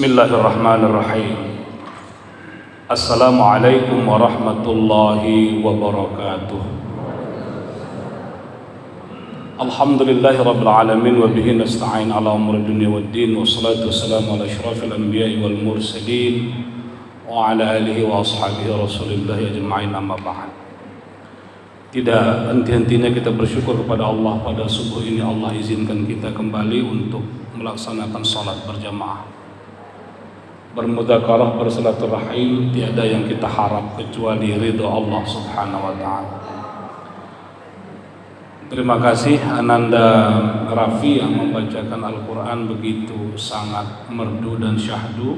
Bismillahirrahmanirrahim. Assalamualaikum warahmatullahi wabarakatuh. Alhamdulillahi rabbil alamin wa bihi nasta'in ala umuri dunya waddin, wassalatu wassalamu ala asyrafil anbiya'i wal mursalin wa ala alihi wa ashabihi rasulillahi ajma'in, amma ba'd. Tidak henti-hentinya kita bersyukur kepada Allah pada subuh ini Allah izinkan kita kembali untuk melaksanakan salat berjamaah, bermudzakarah, bersilaturahim. Tiada yang kita harap kecuali ridha Allah subhanahu wa ta'ala. Terima kasih Ananda Raffi yang membacakan Al-Quran begitu sangat merdu dan syahdu,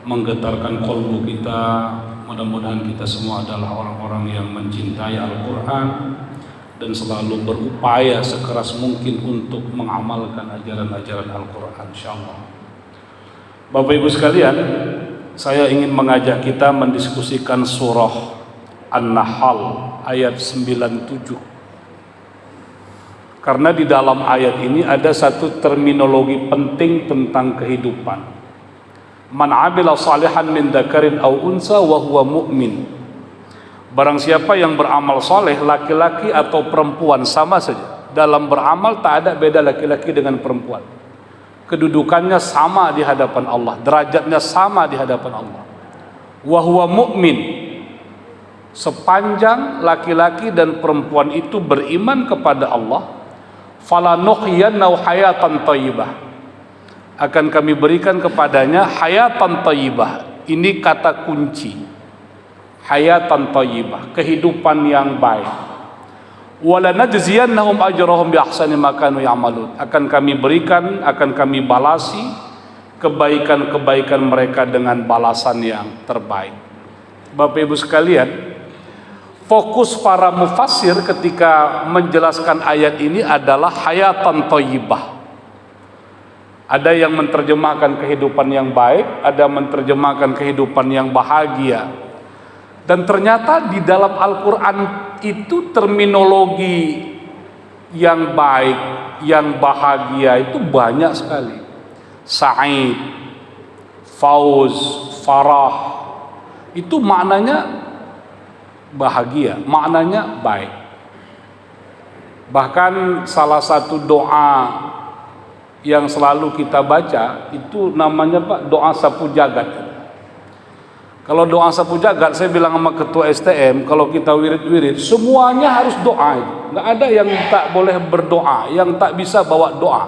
menggetarkan kolbu kita. Mudah-mudahan kita semua adalah orang-orang yang mencintai Al-Quran dan selalu berupaya sekeras mungkin untuk mengamalkan ajaran-ajaran Al-Quran, insyaallah. Bapak Ibu sekalian, saya ingin mengajak kita mendiskusikan surah An-Nahl ayat 97. Karena di dalam ayat ini ada satu terminologi penting tentang kehidupan. Man 'amila shalihan min dzakarin aw unsa wa huwa mu'min. Barang siapa yang beramal soleh, laki-laki atau perempuan sama saja. Dalam beramal tak ada beda laki-laki dengan perempuan. Kedudukannya sama di hadapan Allah, derajatnya sama di hadapan Allah. Wa huwa mu'min. Sepanjang laki-laki dan perempuan itu beriman kepada Allah, falanuhyiyannahu hayatan thayyibah. Akan kami berikan kepadanya hayatan thayyibah. Ini kata kunci. Hayatan thayyibah, kehidupan yang baik. Wala najziyannahum ajrahum bi ahsani ma kanu ya'malun. Akan kami berikan, akan kami balasi kebaikan-kebaikan mereka dengan balasan yang terbaik. Bapak Ibu sekalian, fokus para mufassir ketika menjelaskan ayat ini adalah hayatan thayyibah. Ada yang menerjemahkan kehidupan yang baik, ada menerjemahkan kehidupan yang bahagia. Dan ternyata di dalam Al-Quran itu terminologi yang baik, yang bahagia itu banyak sekali. Sa'id, fauz, farah, itu maknanya bahagia, maknanya baik. Bahkan salah satu doa yang selalu kita baca itu namanya doa sapu jagat. Kalau doa sapu jagat, saya bilang sama ketua STM, kalau kita wirid-wirid, semuanya harus doa. Nggak ada yang tak boleh berdoa, yang tak bisa bawa doa.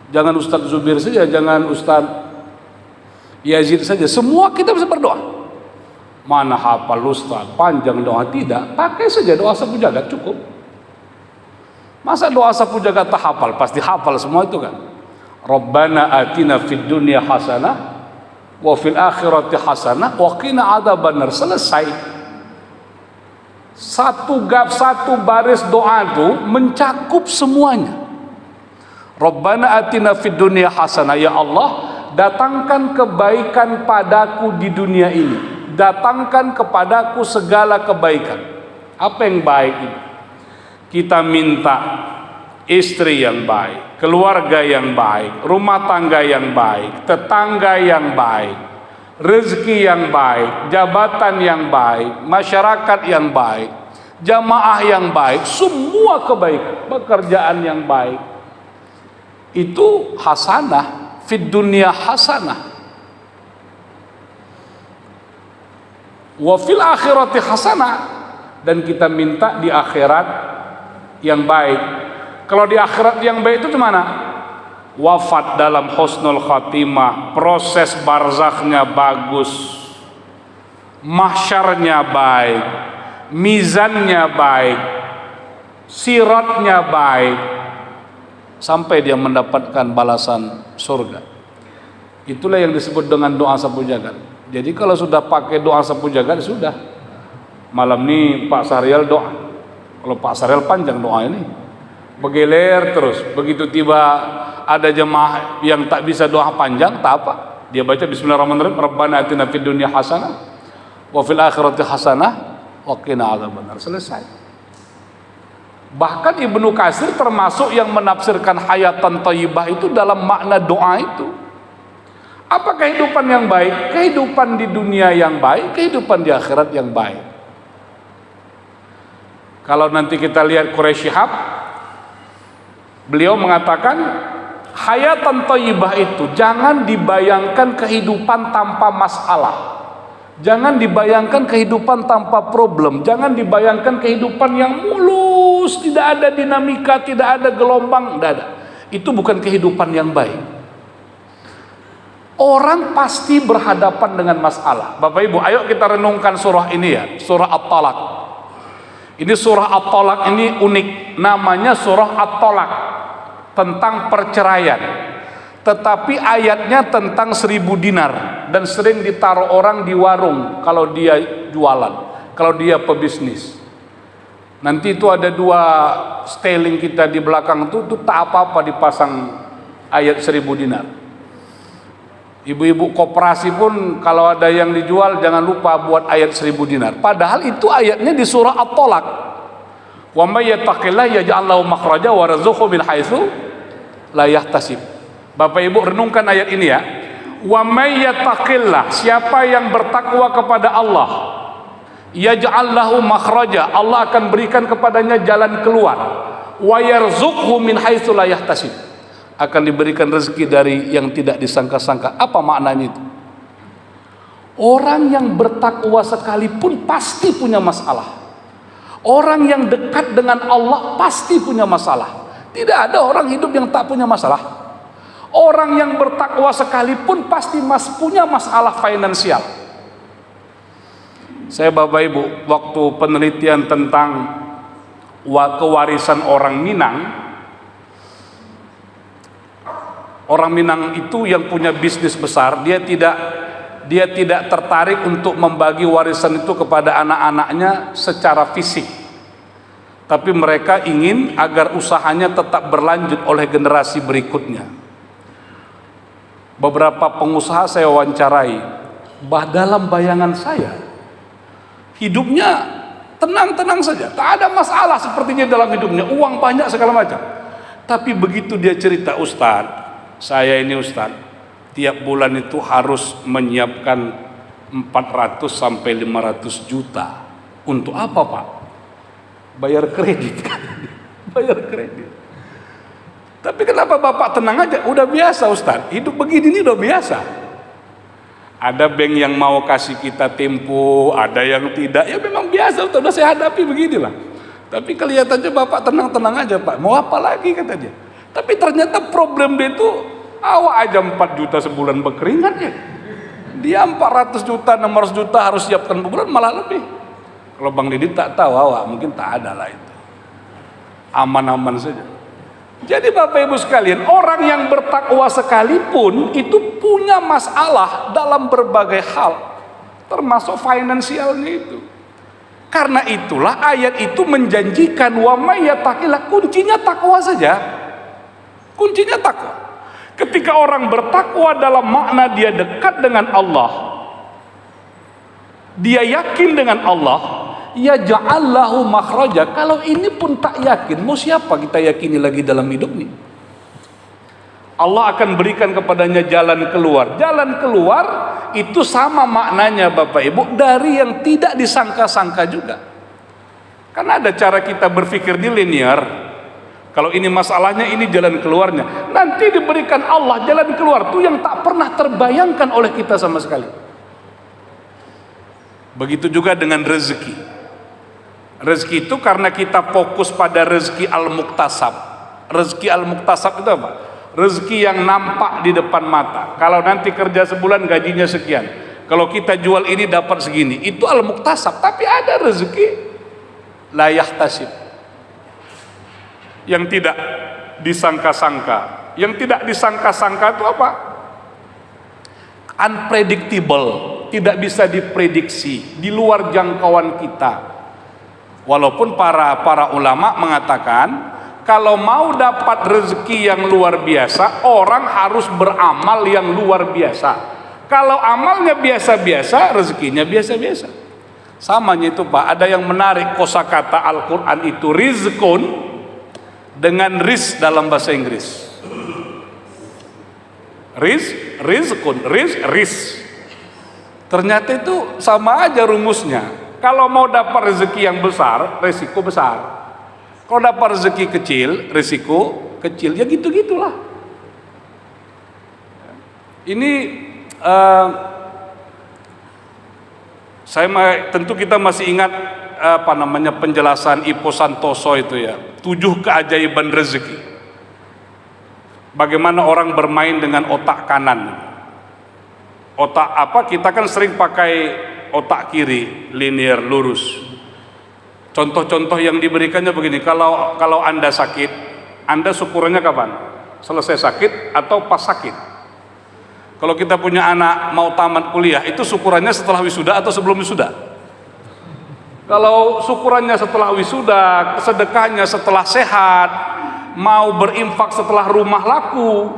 Jangan Ustadz Zubir saja, jangan Ustadz Yazid saja, semua kita bisa berdoa. Mana hafal Ustadz, panjang doa, tidak, pakai saja doa sapu jagat cukup. Masa doa sapu jagat tak hafal? Pasti hafal semua itu kan. Rabbana atina fid dunya hasanah wa fil akhirati hasanah wa qina adzabannar. Selesai. Satu baris doa itu mencakup semuanya. Rabbana atina fid dunya hasanah, ya Allah, datangkan kebaikan padaku di dunia ini. Datangkan kepadaku segala kebaikan. Apa yang baik ini? Kita minta istri yang baik, keluarga yang baik, rumah tangga yang baik, tetangga yang baik, rezeki yang baik, jabatan yang baik, masyarakat yang baik, jamaah yang baik, semua kebaikan, pekerjaan yang baik. Itu hasanah, fid dunya hasanah. Wa fil akhirati hasanah, dan kita minta di akhirat yang baik. Kalau di akhirat yang baik itu gimana? Wafat dalam husnul khatimah, proses barzakhnya bagus, mahsyarnya baik, mizannya baik, siratnya baik, sampai dia mendapatkan balasan surga. Itulah yang disebut dengan doa sapu jagat. Jadi kalau sudah pakai doa sapu jagat, sudah. Malam ini Pak Sahrial doa. Kalau Pak Sahrial panjang doa ini, bergeler terus. Begitu tiba ada jemaah yang tak bisa doa panjang, tak apa, dia baca bismillahirrahmanirrahim, Rabbana atina fid dunya hasanah wa fil akhirati hasanah wa qina adzabannar. Selesai. Bahkan Ibnu Katsir termasuk yang menafsirkan hayatan thayyibah itu dalam makna doa itu. Apa kehidupan yang baik? Kehidupan di dunia yang baik, kehidupan di akhirat yang baik. Kalau nanti kita lihat Quraisy Shihab, beliau mengatakan hayatan thayyibah itu jangan dibayangkan kehidupan tanpa masalah. Jangan dibayangkan kehidupan tanpa problem. Jangan dibayangkan kehidupan yang mulus, tidak ada dinamika, tidak ada gelombang, tidak ada. Itu bukan kehidupan yang baik. Orang pasti berhadapan dengan masalah. Bapak Ibu, ayo kita renungkan surah ini ya, surah At-Talaq. Ini surah At-Talaq ini unik, namanya surah At-Talaq, tentang perceraian. Tetapi ayatnya tentang 1.000 dinar dan sering ditaruh orang di warung kalau dia jualan, kalau dia pebisnis. Nanti itu ada 2 styling kita di belakang itu tak apa-apa dipasang ayat 1.000 dinar. Ibu-ibu koperasi pun kalau ada yang dijual jangan lupa buat ayat 1.000 dinar. Padahal itu ayatnya di surah At-Talaq. Wa may yattaqillaha yaj'al lahu makhraja wa yarzuqhu min haitsu la yahtasib. Bapak Ibu renungkan ayat ini ya. Wa may yattaqillah, siapa yang bertakwa kepada Allah, yaj'al lahu makhraja, Allah akan berikan kepadanya jalan keluar. Wa yarzuqhu min haitsu la yahtasib, akan diberikan rezeki dari yang tidak disangka-sangka. Apa maknanya itu? Orang yang bertakwa sekalipun pasti punya masalah. Orang yang dekat dengan Allah pasti punya masalah. Tidak ada orang hidup yang tak punya masalah. Orang yang bertakwa sekalipun pasti punya masalah finansial. Saya Bapak Ibu, waktu penelitian tentang kewarisan orang Minang, orang Minang itu yang punya bisnis besar, dia tidak tertarik untuk membagi warisan itu kepada anak-anaknya secara fisik. Tapi mereka ingin agar usahanya tetap berlanjut oleh generasi berikutnya. Beberapa pengusaha saya wawancarai, dalam bayangan saya hidupnya tenang-tenang saja, tak ada masalah sepertinya dalam hidupnya, uang banyak segala macam. Tapi begitu dia cerita, Ustadz, saya ini Ustadz, tiap bulan itu harus menyiapkan 400 sampai 500 juta. Untuk apa Pak? Bayar kredit. Bayar kredit. Tapi kenapa Bapak tenang aja? Udah biasa Ustadz, hidup begini ini udah biasa. Ada bank yang mau kasih kita tempo, ada yang tidak. Ya memang biasa, udah saya hadapi beginilah. Tapi kelihatannya Bapak tenang-tenang aja Pak. Mau apa lagi kata dia. Tapi ternyata problem dia itu, awak aja 4 juta sebulan berkeringat ya. Dia 400 juta, 600 juta harus siapkan per bulan, malah lebih. Kalau Bang Didi tak tahu, awak mungkin tak ada lah itu. Aman-aman saja. Jadi Bapak Ibu sekalian, orang yang bertakwa sekalipun itu punya masalah dalam berbagai hal, termasuk finansialnya itu. Karena itulah ayat itu menjanjikan wa may yattaqillah, kuncinya takwa saja. Kuncinya takwa. Ketika orang bertakwa dalam makna dia dekat dengan Allah, dia yakin dengan Allah, ya ja'allahu makhraja. Kalau ini pun tak yakin, mau siapa kita yakini lagi dalam hidup ini? Allah akan berikan kepadanya jalan keluar. Jalan keluar itu sama maknanya Bapak Ibu dari yang tidak disangka-sangka juga. Karena ada cara kita berpikir di linear. Kalau ini masalahnya, ini jalan keluarnya. Nanti diberikan Allah jalan keluar tuh yang tak pernah terbayangkan oleh kita sama sekali. Begitu juga dengan rezeki. Rezeki itu karena kita fokus pada rezeki al-muktasab. Rezeki al-muktasab itu apa? Rezeki yang nampak di depan mata. Kalau nanti kerja sebulan gajinya sekian, kalau kita jual ini dapat segini, itu al-muktasab. Tapi ada rezeki la yahtasib, yang tidak disangka-sangka. Yang tidak disangka-sangka itu apa? Unpredictable, tidak bisa diprediksi, di luar jangkauan kita. Walaupun para ulama mengatakan kalau mau dapat rezeki yang luar biasa, orang harus beramal yang luar biasa. Kalau amalnya biasa-biasa, rezekinya biasa-biasa. Samanya itu Pak, ada yang menarik kosakata Al-Quran itu rizkun dengan riz dalam bahasa Inggris. rizqun, ris. Ternyata itu sama aja rumusnya. Kalau mau dapat rezeki yang besar, resiko besar. Kalau dapat rezeki kecil, resiko kecil. Ya gitu-gitulah. Ini tentu kita masih ingat penjelasan Ipo Santoso itu ya, 7 keajaiban rezeki. Bagaimana orang bermain dengan otak kanan. Kita kan sering pakai otak kiri, linear, lurus. Contoh-contoh yang diberikannya begini, kalau Anda sakit, Anda syukurannya kapan? Selesai sakit atau pas sakit? Kalau kita punya anak mau tamat kuliah, itu syukurannya setelah wisuda atau sebelum wisuda? Kalau syukurannya setelah wisuda, sedekahnya setelah sehat, mau berinfak setelah rumah laku,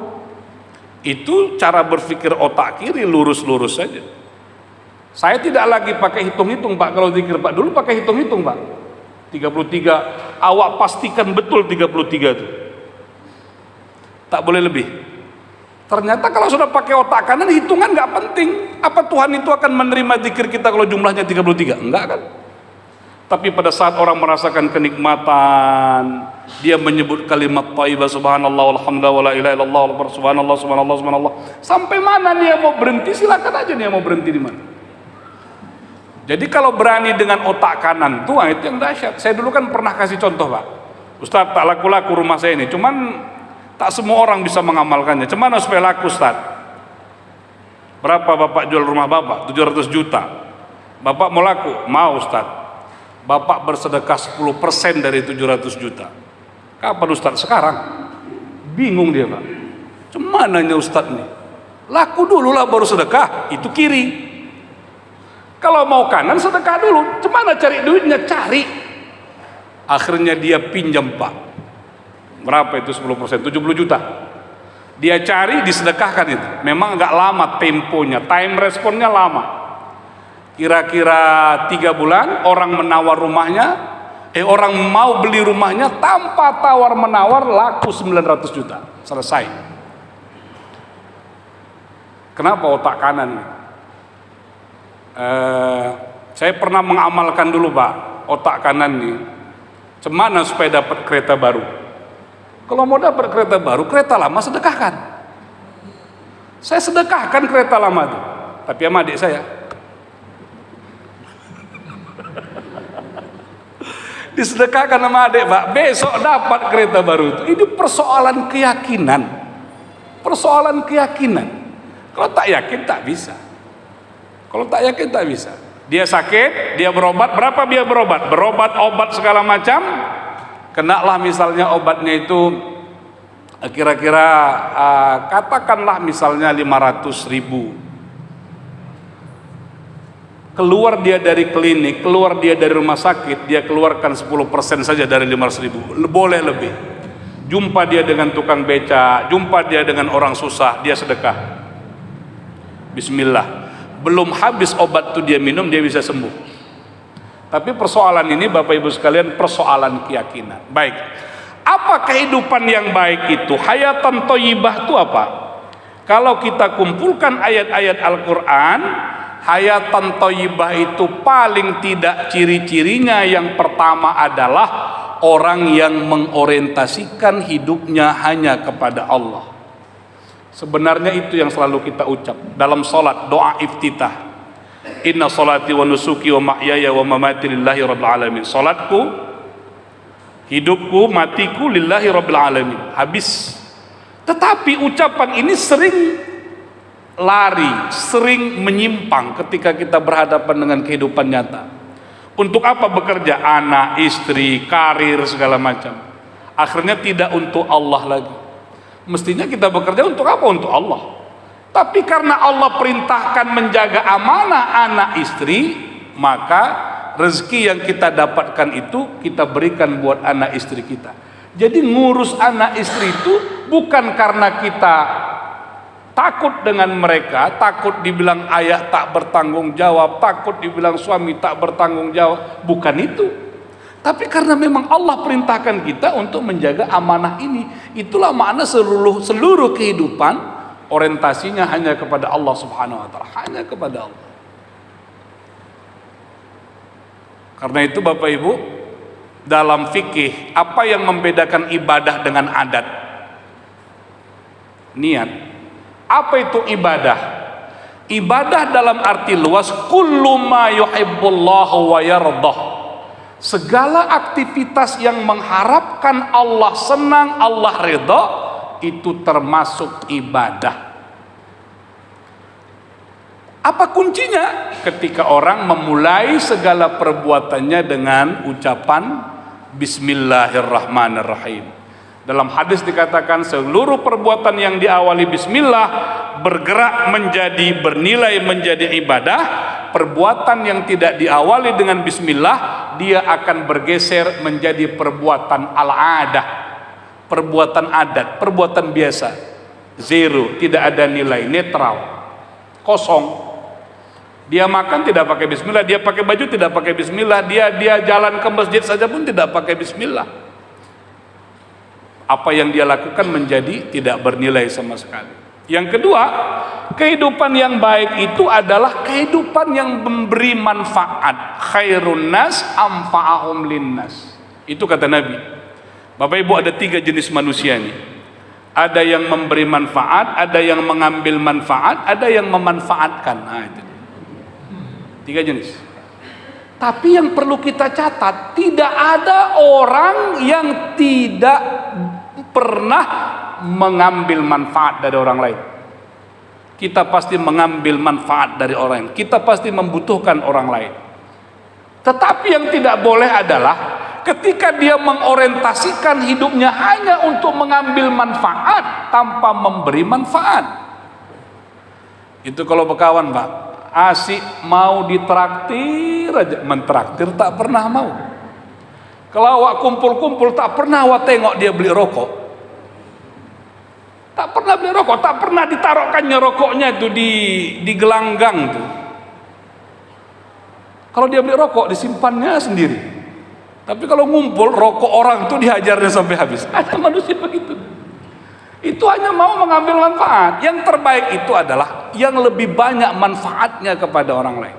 itu cara berpikir otak kiri, lurus-lurus saja. Saya tidak lagi pakai hitung-hitung Pak, kalau zikir Pak, dulu pakai hitung-hitung Pak. 33, awak pastikan betul 33 itu. Tak boleh lebih. Ternyata kalau sudah pakai otak kanan, hitungan nggak penting. Apa Tuhan itu akan menerima zikir kita kalau jumlahnya 33? Enggak kan? Tapi pada saat orang merasakan kenikmatan, dia menyebut kalimat thayyibah subhanallah walhamdulillah wala ilaha illallah subhanallah subhanallah subhanallah. Sampai mana dia mau berhenti, silakan aja dia mau berhenti di mana. Jadi kalau berani dengan otak kanan tuh, itu yang dahsyat. Saya dulu kan pernah kasih contoh Pak. Ustaz, tak laku-laku rumah saya ini, cuman tak semua orang bisa mengamalkannya. Cuman supaya laku Ustaz? Berapa Bapak jual rumah Bapak? 700 juta. Bapak mau laku? Mau Ustaz. Bapak bersedekah 10% dari 700 juta. Kapan Ustaz? Sekarang. Bingung dia Pak. Cumananya Ustaz nih? Laku dulu lah baru sedekah. Itu kiri. Kalau mau kanan sedekah dulu. Cuman cari duitnya? Cari. Akhirnya dia pinjam Pak. Berapa itu 10%? 70 juta. Dia cari, disedekahkan itu. Memang agak lama temponya, time responnya lama. Kira-kira 3 bulan orang menawar rumahnya, orang mau beli rumahnya tanpa tawar menawar, laku 900 juta. Selesai. Kenapa otak kanan? Saya pernah mengamalkan dulu Pak, otak kanan nih. Cemana supaya dapat kereta baru? Kalau mau dapat kereta baru, kereta lama sedekahkan. Saya sedekahkan kereta lama itu, tapi sama adik saya. Disedekahkan sama adik Pak, besok dapat kereta baru itu. Ini persoalan keyakinan. Persoalan keyakinan. Kalau tak yakin tak bisa. Kalau tak yakin tak bisa. Dia sakit, dia berobat, berapa dia berobat? Berobat obat segala macam. Kenalah misalnya obatnya itu kira-kira katakanlah misalnya 500.000. Keluar dia dari klinik, keluar dia dari rumah sakit, dia keluarkan 10% saja dari 500.000. Boleh lebih. Jumpa dia dengan tukang beca, jumpa dia dengan orang susah, dia sedekah. Bismillah. Belum habis obat itu dia minum, dia bisa sembuh. Tapi persoalan ini Bapak Ibu sekalian, persoalan keyakinan. Baik, apa kehidupan yang baik itu? Hayatan thayyibah itu apa? Kalau kita kumpulkan ayat-ayat Al-Quran, hayatan thayyibah itu paling tidak ciri-cirinya yang pertama adalah orang yang mengorientasikan hidupnya hanya kepada Allah. Sebenarnya itu yang selalu kita ucap dalam salat, doa iftitah. Inna salati wa nusuki wa mahyaya wa mamati lillahi rabbil alamin. Salatku, hidupku, matiku lillahi rabbil alamin. Habis. Tetapi ucapan ini sering lari, sering menyimpang ketika kita berhadapan dengan kehidupan nyata. Untuk apa bekerja? Anak, istri, karir, segala macam. Akhirnya tidak untuk Allah lagi. Mestinya kita bekerja untuk apa? Untuk Allah. Tapi karena Allah perintahkan menjaga amanah anak istri, maka rezeki yang kita dapatkan itu kita berikan buat anak istri kita. Jadi ngurus anak istri itu bukan karena kita takut dengan mereka, takut dibilang ayah tak bertanggung jawab, takut dibilang suami tak bertanggung jawab, bukan itu. Tapi karena memang Allah perintahkan kita untuk menjaga amanah ini. Itulah makna seluruh kehidupan orientasinya hanya kepada Allah Subhanahu wa taala, hanya kepada Allah. Karena itu Bapak Ibu, dalam fikih apa yang membedakan ibadah dengan adat? Niat. Apa itu ibadah? Ibadah dalam arti luas kullu ma yuhibbullahu wa yardah. Segala aktivitas yang mengharapkan Allah senang, Allah ridha, itu termasuk ibadah. Apa kuncinya? Ketika orang memulai segala perbuatannya dengan ucapan Bismillahirrahmanirrahim. Dalam hadis dikatakan seluruh perbuatan yang diawali Bismillah bergerak menjadi bernilai menjadi ibadah. Perbuatan yang tidak diawali dengan Bismillah, dia akan bergeser menjadi perbuatan al-adah, perbuatan adat, perbuatan biasa, zero, tidak ada nilai, netral, kosong. Dia makan tidak pakai Bismillah, dia pakai baju tidak pakai Bismillah, dia jalan ke masjid saja pun tidak pakai Bismillah. Apa yang dia lakukan menjadi tidak bernilai sama sekali. Yang kedua, kehidupan yang baik itu adalah kehidupan yang memberi manfaat. Khairun nas anfa'ahum linnas. Itu kata Nabi. Bapak Ibu, ada 3 jenis manusia nih. Ada yang memberi manfaat, ada yang mengambil manfaat, ada yang memanfaatkan. Nah, itu 3 jenis. Tapi yang perlu kita catat, tidak ada orang yang tidak pernah mengambil manfaat dari orang lain. Kita pasti mengambil manfaat dari orang lain. Kita pasti membutuhkan orang lain. Tetapi yang tidak boleh adalah ketika dia mengorientasikan hidupnya hanya untuk mengambil manfaat tanpa memberi manfaat. Itu kalau berkawan, Pak, asik mau ditraktir aja, mentraktir tak pernah mau. Kalau awak kumpul-kumpul tak pernah awak tengok dia beli rokok. Tak pernah beli rokok, tak pernah ditaruhkannya rokoknya itu di gelanggang tuh. Kalau dia beli rokok disimpannya sendiri. Tapi kalau ngumpul rokok orang itu dihajarnya sampai habis. Ada manusia begitu. Itu hanya mau mengambil manfaat. Yang terbaik itu adalah yang lebih banyak manfaatnya kepada orang lain.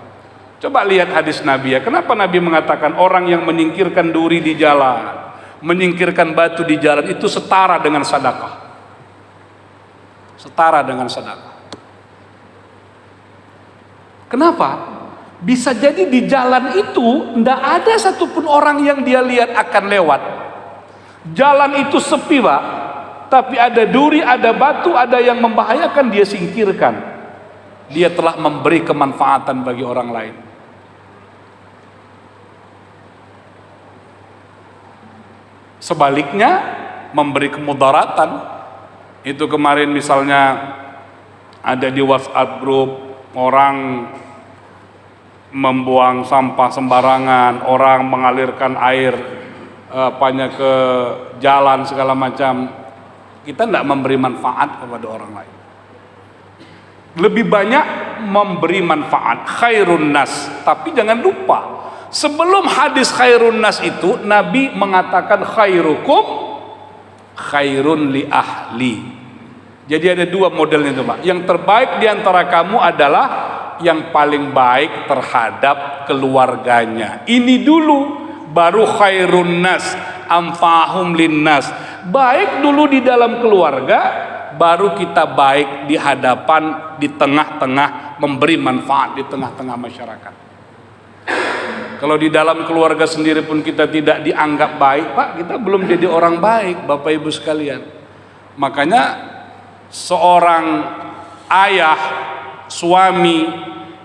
Coba lihat hadis Nabi ya. Kenapa Nabi mengatakan orang yang menyingkirkan duri di jalan, menyingkirkan batu di jalan itu setara dengan sedekah. Setara dengan sedekah. Kenapa? Bisa jadi di jalan itu tidak ada satupun orang yang dia lihat akan lewat. Jalan itu sepi, Pak. Tapi ada duri, ada batu, ada yang membahayakan, dia singkirkan. Dia telah memberi kemanfaatan bagi orang lain. Sebaliknya, memberi kemudaratan. Itu kemarin misalnya ada di WhatsApp grup, orang membuang sampah sembarangan, orang mengalirkan air ke jalan segala macam. Kita tidak memberi manfaat kepada orang lain. Lebih banyak memberi manfaat, khairun nas. Tapi jangan lupa, sebelum hadis khairun nas itu Nabi mengatakan khairukum khairun li ahli. Jadi ada 2 modelnya itu, Pak. Yang terbaik di antara kamu adalah yang paling baik terhadap keluarganya. Ini dulu, baru khairun nas anfa'hum linnas. Baik dulu di dalam keluarga, baru kita baik di hadapan, di tengah-tengah, memberi manfaat di tengah-tengah masyarakat. Kalau di dalam keluarga sendiri pun kita tidak dianggap baik, Pak, kita belum jadi orang baik, Bapak Ibu sekalian. Makanya seorang ayah, suami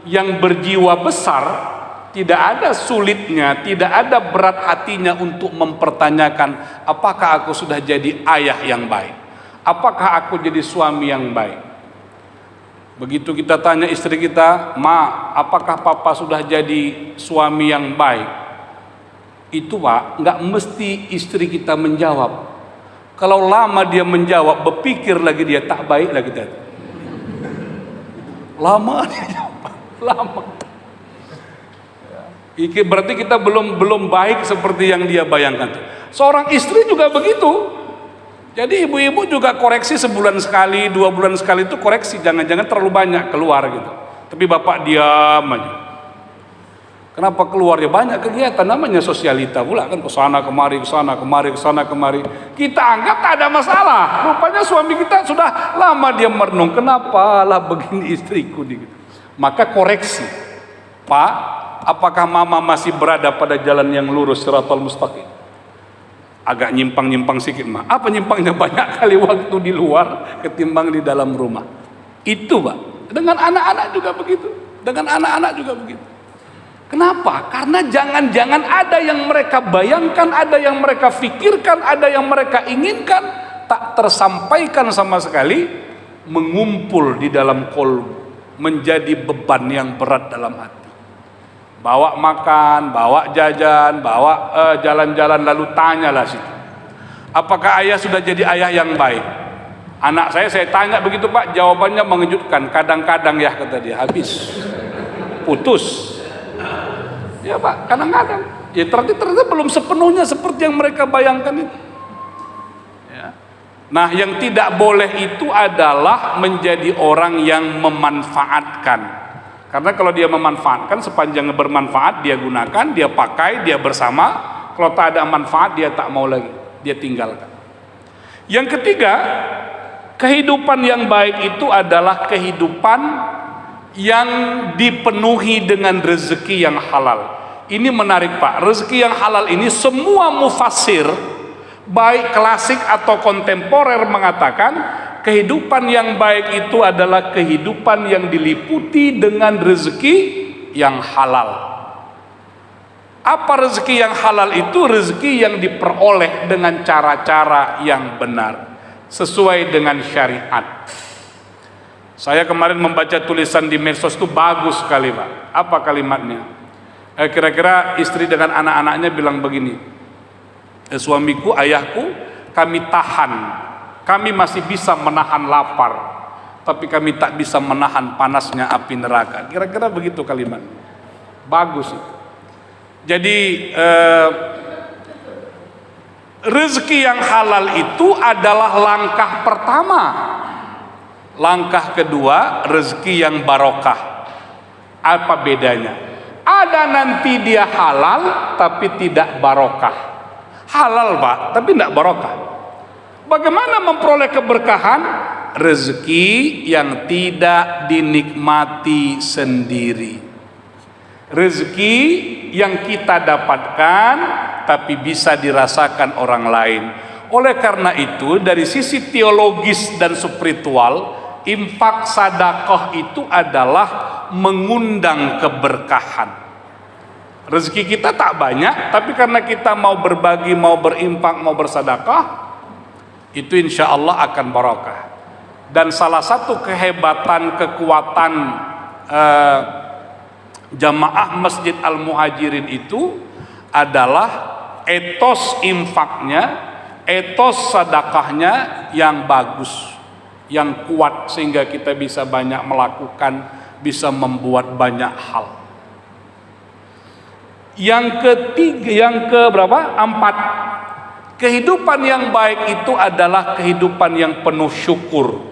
yang berjiwa besar, tidak ada sulitnya, tidak ada berat hatinya untuk mempertanyakan apakah aku sudah jadi ayah yang baik, apakah aku jadi suami yang baik. Begitu kita tanya istri kita, Ma, apakah papa sudah jadi suami yang baik? Itu, Pak, nggak mesti istri kita menjawab. Kalau lama dia menjawab, berpikir lagi dia, tak baik lagi tadi. Lama dia jawab, lama. Berarti kita belum baik seperti yang dia bayangkan. Seorang istri juga begitu. Jadi ibu-ibu juga koreksi sebulan sekali, 2 bulan sekali itu koreksi, jangan-jangan terlalu banyak keluar gitu. Tapi bapak diam aja. Kenapa keluar? Ya banyak kegiatan, namanya sosialita pula kan, kesana kemari, kesana kemari, kesana kemari. Kita anggap tak ada masalah. Rupanya suami kita sudah lama dia merenung, kenapa lah begini istriku gitu. Maka koreksi, Pak, apakah mama masih berada pada jalan yang lurus, siratal mustaqim? Agak nyimpang-nyimpang sedikit mah. Apa nyimpangnya? Banyak kali waktu di luar ketimbang di dalam rumah. Itu Pak. Dengan anak-anak juga begitu. Dengan anak-anak juga begitu. Kenapa? Karena jangan-jangan ada yang mereka bayangkan, ada yang mereka fikirkan, ada yang mereka inginkan, tak tersampaikan sama sekali, mengumpul di dalam kolbu, menjadi beban yang berat dalam hati. Bawa makan, bawa jajan, bawa jalan-jalan, lalu tanyalah situ, apakah ayah sudah jadi ayah yang baik? Anak saya tanya begitu Pak, jawabannya mengejutkan. Kadang-kadang ya, kata dia, habis, putus. Ya Pak, kadang-kadang. Ya ternyata belum sepenuhnya seperti yang mereka bayangkan itu. Ya. Nah, yang tidak boleh itu adalah menjadi orang yang memanfaatkan. Karena kalau dia memanfaatkan, sepanjang bermanfaat dia gunakan, dia pakai, dia bersama. Kalau tak ada manfaat dia tak mau lagi, dia tinggalkan. Yang ketiga, kehidupan yang baik itu adalah kehidupan yang dipenuhi dengan rezeki yang halal. Ini menarik Pak, rezeki yang halal ini semua mufassir, baik klasik atau kontemporer, mengatakan kehidupan yang baik itu adalah kehidupan yang diliputi dengan rezeki yang halal. Apa rezeki yang halal itu? Rezeki yang diperoleh dengan cara-cara yang benar, sesuai dengan syariat. Saya kemarin membaca tulisan di medsos itu bagus sekali Pak. Apa kalimatnya? Kira-kira istri dengan anak-anaknya bilang begini, suamiku, ayahku, kami tahan, kami masih bisa menahan lapar, tapi kami tak bisa menahan panasnya api neraka. Kira-kira begitu kalimat. Bagus itu. Jadi rezeki yang halal itu adalah langkah pertama. Langkah kedua, rezeki yang barokah. Apa bedanya? Ada nanti dia halal tapi tidak barokah. Halal Pak, tapi tidak barokah. Bagaimana memperoleh keberkahan? Rezeki yang tidak dinikmati sendiri. Rezeki yang kita dapatkan tapi bisa dirasakan orang lain. Oleh karena itu, dari sisi teologis dan spiritual, infak sedekah itu adalah mengundang keberkahan. Rezeki kita tak banyak, tapi karena kita mau berbagi, mau berinfak, mau bersedekah, itu insya Allah akan barokah. Dan salah satu kehebatan, kekuatan jamaah Masjid Al-Muhajirin itu adalah etos infaknya, etos sedekahnya yang bagus, yang kuat, sehingga kita bisa banyak melakukan, bisa membuat banyak hal. Yang ketiga, yang keberapa? 4. Kehidupan yang baik itu adalah kehidupan yang penuh syukur.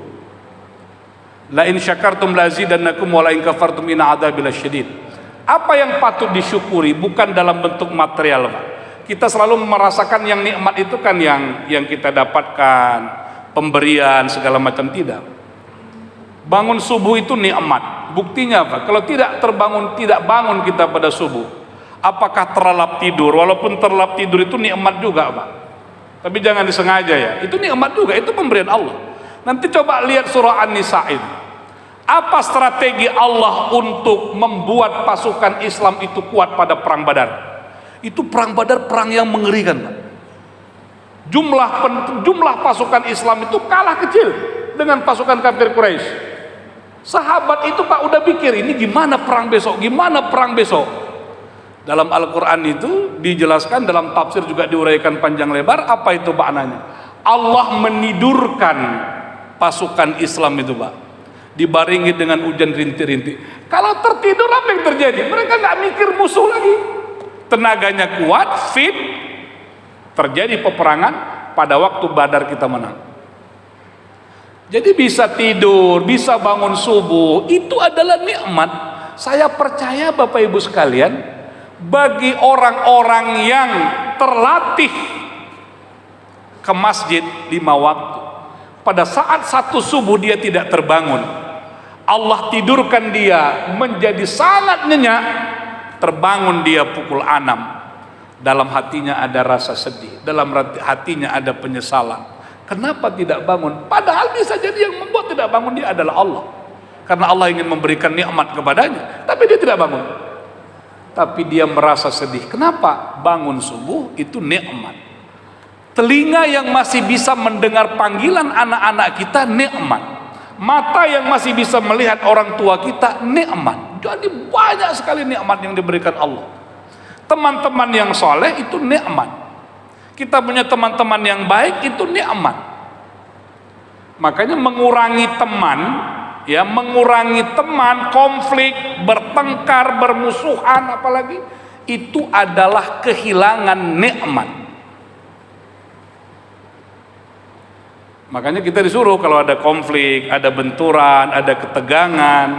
La in syakartum lazidannakum wa la in kafartum inna adzabi lasyadid. Apa yang patut disyukuri bukan dalam bentuk material, Pak. Kita selalu merasakan yang nikmat itu kan yang kita dapatkan, pemberian segala macam, tidak. Bangun subuh itu nikmat. Buktinya apa? Kalau tidak bangun kita pada subuh, apakah terlelap tidur? Walaupun terlelap tidur itu nikmat juga, Pak. Tapi jangan disengaja ya. Itu nikmat juga, itu pemberian Allah. Nanti coba lihat surah An-Nisa itu. Apa strategi Allah untuk membuat pasukan Islam itu kuat pada perang Badar? Itu perang Badar perang yang mengerikan, Pak. Jumlah pasukan Islam itu kalah kecil dengan pasukan kafir Quraisy. Sahabat itu Pak udah pikir ini gimana perang besok, gimana perang besok. Dalam Al-Quran itu dijelaskan, dalam tafsir juga diuraikan panjang lebar. Apa itu maknanya? Allah menidurkan pasukan Islam itu, Pak, dibaringi dengan hujan rintik-rintik. Kalau tertidur apa yang terjadi? Mereka nggak mikir musuh lagi. Tenaganya kuat, fit, terjadi peperangan, pada waktu Badar kita menang. Jadi bisa tidur, bisa bangun subuh, itu adalah nikmat. Saya percaya Bapak Ibu sekalian, bagi orang-orang yang terlatih ke masjid 5 waktu, pada saat satu subuh dia tidak terbangun, Allah tidurkan dia menjadi sangat nyenyak, terbangun dia pukul 6, dalam hatinya ada rasa sedih, dalam hatinya ada penyesalan. Kenapa tidak bangun? Padahal bisa jadi yang membuat tidak bangun dia adalah Allah, karena Allah ingin memberikan nikmat kepadanya, tapi dia tidak bangun. Tapi dia merasa sedih. Kenapa? Bangun subuh itu nikmat. Telinga yang masih bisa mendengar panggilan anak-anak kita, nikmat. Mata yang masih bisa melihat orang tua kita, nikmat. Jadi banyak sekali nikmat yang diberikan Allah. Teman-teman yang soleh itu nikmat. Kita punya teman-teman yang baik itu nikmat. Makanya mengurangi teman, konflik, bertengkar, bermusuhan, apalagi itu adalah kehilangan nikmat. Makanya kita disuruh kalau ada konflik, ada benturan, ada ketegangan,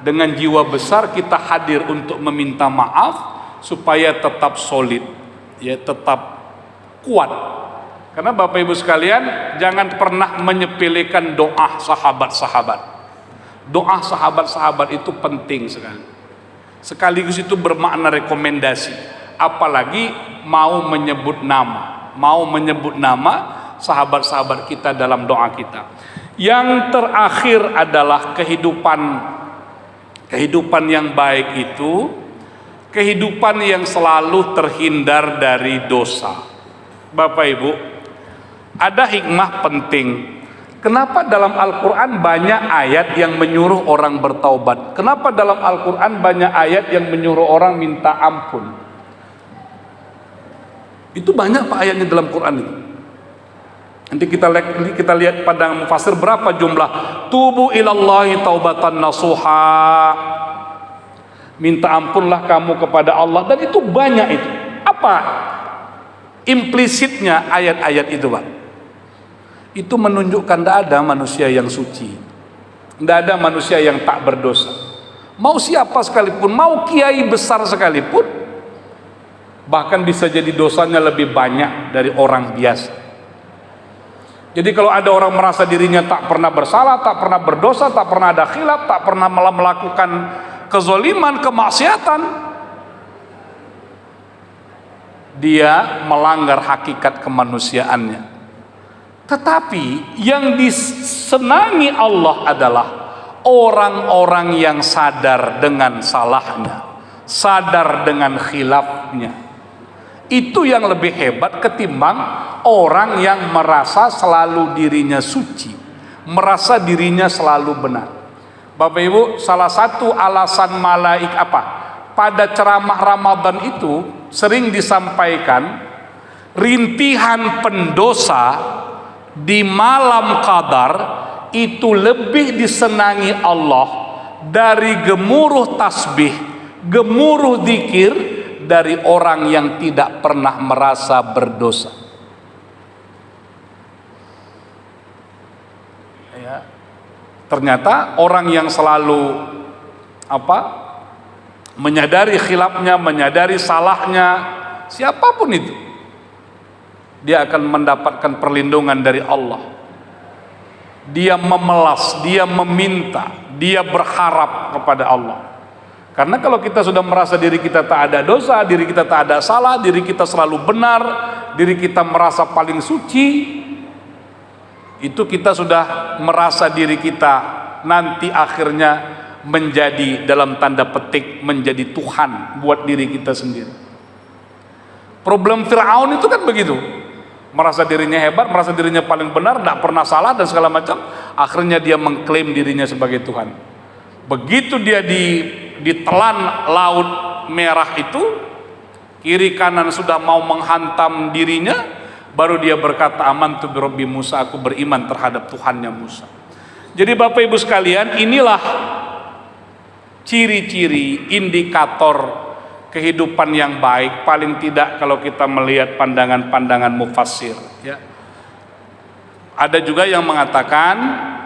dengan jiwa besar kita hadir untuk meminta maaf supaya tetap solid, ya, tetap kuat. Karena Bapak Ibu sekalian, jangan pernah menyepelekan doa sahabat-sahabat. Doa sahabat-sahabat itu penting sekali. Sekaligus itu bermakna rekomendasi. Apalagi mau menyebut nama sahabat-sahabat kita dalam doa kita. Yang terakhir adalah kehidupan yang baik itu kehidupan yang selalu terhindar dari dosa. Bapak Ibu, ada hikmah penting. Kenapa dalam Al-Quran banyak ayat yang menyuruh orang bertaubat? Kenapa dalam Al-Quran banyak ayat yang menyuruh orang minta ampun? Itu banyak Pak ayatnya dalam Quran itu. Nanti kita lihat pada mufassir berapa jumlah. Tubu ilallahi taubatan nasuha. Minta ampunlah kamu kepada Allah, dan itu banyak itu. Apa implisitnya ayat-ayat itu, Pak? Itu menunjukkan tidak ada manusia yang suci, tidak ada manusia yang tak berdosa. Mau siapa sekalipun, mau kiai besar sekalipun, bahkan bisa jadi dosanya lebih banyak dari orang biasa. Jadi kalau ada orang merasa dirinya tak pernah bersalah, tak pernah berdosa, tak pernah ada khilaf, tak pernah melakukan kezoliman, kemaksiatan, dia melanggar hakikat kemanusiaannya. Tetapi yang disenangi Allah adalah orang-orang yang sadar dengan salahnya, sadar dengan khilafnya. Itu yang lebih hebat ketimbang orang yang merasa selalu dirinya suci, merasa dirinya selalu benar. Bapak Ibu, salah satu alasan malaikat pada ceramah Ramadan itu sering disampaikan, rintihan pendosa di malam Qadar itu lebih disenangi Allah dari gemuruh tasbih, gemuruh zikir, dari orang yang tidak pernah merasa berdosa. Ya. Ternyata orang yang selalu menyadari khilafnya, menyadari salahnya, siapapun itu, dia akan mendapatkan perlindungan dari Allah. Dia memelas, dia meminta, dia berharap kepada Allah. Karena kalau kita sudah merasa diri kita tak ada dosa, diri kita tak ada salah, diri kita selalu benar, diri kita merasa paling suci, itu kita sudah merasa diri kita nanti akhirnya menjadi, dalam tanda petik, menjadi Tuhan buat diri kita sendiri. Problem Fir'aun itu kan begitu, merasa dirinya hebat, merasa dirinya paling benar, tidak pernah salah dan segala macam, akhirnya dia mengklaim dirinya sebagai Tuhan. Begitu dia ditelan laut merah itu, kiri kanan sudah mau menghantam dirinya, baru dia berkata, amantu bi Rabbi Musa, aku beriman terhadap Tuhannya Musa. Jadi Bapak Ibu sekalian, inilah ciri-ciri, indikator kehidupan yang baik, paling tidak kalau kita melihat pandangan-pandangan mufassir, ya. Ada juga yang mengatakan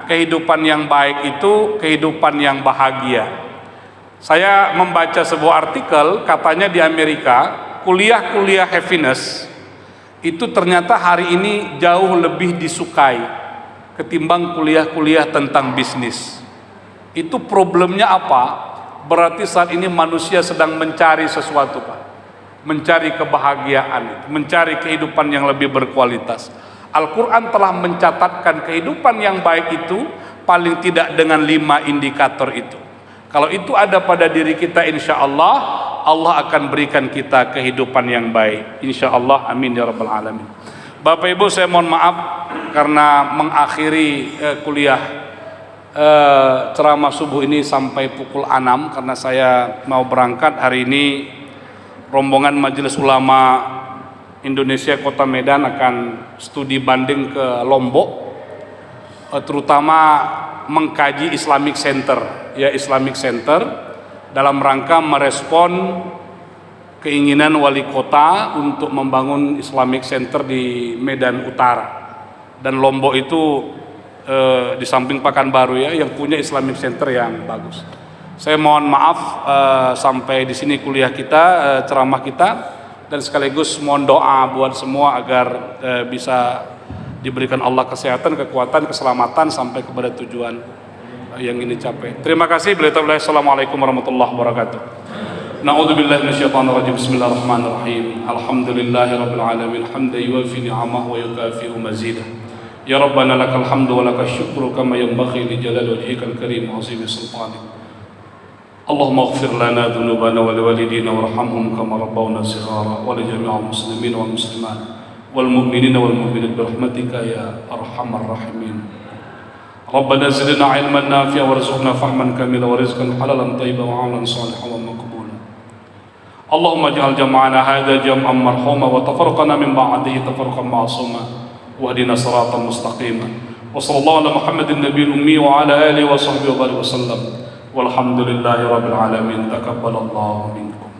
kehidupan yang baik itu kehidupan yang bahagia. Saya membaca sebuah artikel, katanya di Amerika, kuliah-kuliah happiness itu ternyata hari ini jauh lebih disukai ketimbang kuliah-kuliah tentang bisnis. Itu problemnya apa? Berarti saat ini manusia sedang mencari sesuatu, Pak. Mencari kebahagiaan, mencari kehidupan yang lebih berkualitas. Al-Quran telah mencatatkan kehidupan yang baik itu paling tidak dengan 5 indikator itu. Kalau itu ada pada diri kita, insya Allah Allah akan berikan kita kehidupan yang baik, insya Allah. Amin ya rabbal alamin. Bapak Ibu, saya mohon maaf karena mengakhiri kuliah ceramah subuh ini sampai pukul 6 karena saya mau berangkat hari ini. Rombongan Majelis Ulama Indonesia Kota Medan akan studi banding ke Lombok, terutama mengkaji Islamic Center, ya Islamic Center, dalam rangka merespon keinginan wali kota untuk membangun Islamic Center di Medan Utara. Dan Lombok itu di samping Pekanbaru, ya, yang punya Islamic Center yang bagus. Saya mohon maaf sampai di sini kuliah kita, ceramah kita. Dan sekaligus mohon doa buat semua agar bisa diberikan Allah kesehatan, kekuatan, keselamatan sampai kepada tujuan yang ini capai. Terima kasih. Assalamualaikum warahmatullahi wabarakatuh. Na'udzubillahi minasyaitonir rajim. Bismillahirrahmanirrahim. Alhamdulillahirabbil alamin. Hamdan yuwafi ni'amahu wa yukafi'u mazidah. Ya Rabbana lakal hamdu wa lakal syukru kama yanbaghi li jalali wajhikal karim wa 'azimi sultanik. Allahumma ighfir lana dhunubana wa liwalidina warhamhum kama rabbawna shighara wa li jami'il muslimin wal muslimat wal mu'minina wal mu'minat bi rahmatika ya arhamar rahimin. Rabbana zidna 'ilman nafi'an warzuqna fahman kamila wa rizqan halalan thayyiban wa 'amalan salihan wa maqbulan. Allahumma ij'al jam'ana hadha jam'an marhuma wa tafarraqana min ba'dihi tafarruqan ma'suma wahdina siratan mustaqima. Wa sallallahu ala Muhammadin nabiyil ummi wa ala alihi wa sahbihi wa barik wa sallam. Walhamdulillahi rabbil alamin. Taqabbalallahu minkum.